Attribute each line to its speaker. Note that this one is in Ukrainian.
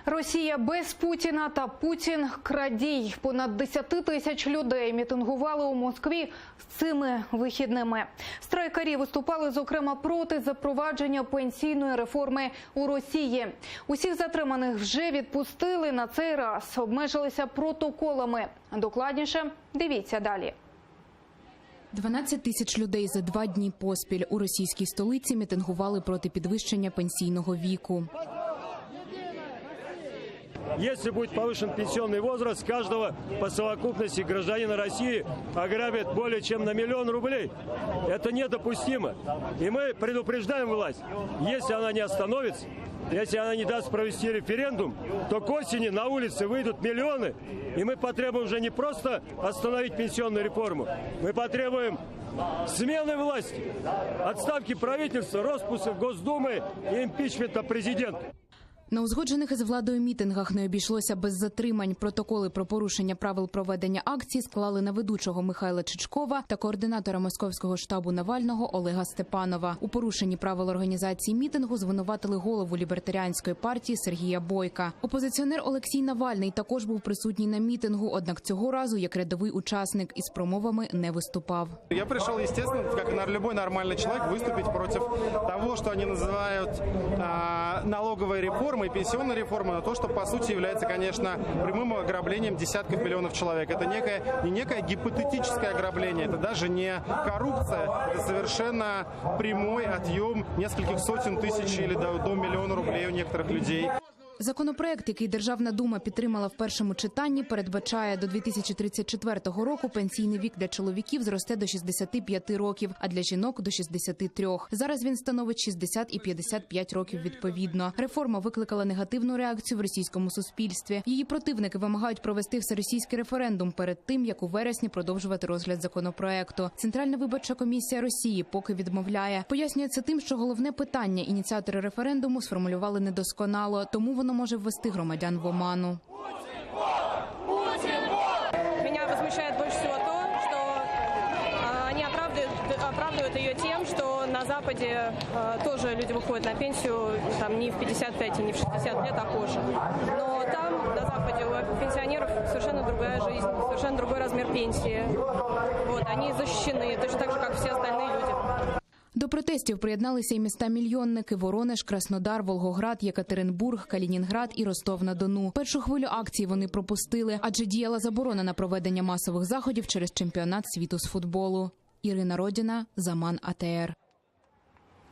Speaker 1: Росія без Путіна та Путін – крадій. Понад 10 тисяч людей мітингували у Москві з цими вихідними. Страйкарі виступали, зокрема, проти запровадження пенсійної реформи у Росії. Усіх затриманих вже відпустили, на цей раз обмежилися протоколами. Докладніше дивіться далі.
Speaker 2: 12 тисяч людей за 2 дні поспіль у російській столиці мітингували проти підвищення пенсійного віку.
Speaker 3: Если будет повышен пенсионный возраст, каждого по совокупности гражданина России ограбят более чем на 1 000 000 рублей. Это недопустимо. И мы предупреждаем власть, если она не остановится, если она не даст провести референдум, то к осени на улицы выйдут миллионы, и мы потребуем уже не просто остановить пенсионную реформу, мы потребуем смены власти, отставки правительства, распуска Госдумы и импичмента президента.
Speaker 2: На узгоджених із владою мітингах не обійшлося без затримань. Протоколи про порушення правил проведення акції склали на ведучого Михайла Чичкова та координатора московського штабу Навального Олега Степанова. У порушенні правил організації мітингу звинуватили голову лібертаріанської партії Сергія Бойка. Опозиціонер Олексій Навальний також був присутній на мітингу, однак цього разу як рядовий учасник із промовами не виступав.
Speaker 4: Я прийшов, звісно, як і будь-який нормальний чоловік, виступити проти того, що вони називають налоговою реформой, пенсионной реформы, но то, что по сути является, конечно, прямым ограблением десятков миллионов человек. Это не некое гипотетическое ограбление, это даже не коррупция, это совершенно прямой отъем нескольких сотен тысяч или до миллиона рублей у некоторых людей.
Speaker 2: Законопроект, який Державна дума підтримала в першому читанні, передбачає до 2034 року пенсійний вік для чоловіків зросте до 65 років, а для жінок – до 63. Зараз він становить 60 і 55 років відповідно. Реформа викликала негативну реакцію в російському суспільстві. Її противники вимагають провести всеросійський референдум перед тим, як у вересні продовжувати розгляд законопроекту. Центральна виборча комісія Росії поки відмовляє. Пояснює це тим, що головне питання ініціатори референдуму сформулювали недосконало, тому воно може ввести громадян в оману.
Speaker 5: Меня возмущает больше всего то, что они оправдывают ее тем, что на Западе тоже люди выходят на пенсию там, не в 55 и не в 60 лет, а позже. Но там, на Западе, у пенсионеров совершенно другая жизнь, совершенно другой размер пенсии. Вот, они защищены точно так же, как все остальные люди.
Speaker 2: До протестів приєдналися й міста-мільйонники – Воронеж, Краснодар, Волгоград, Єкатеринбург, Калінінград і Ростов-на-Дону. Першу хвилю акції вони пропустили, адже діяла заборона на проведення масових заходів через чемпіонат світу з футболу. Ірина Родіна, Заман АТР.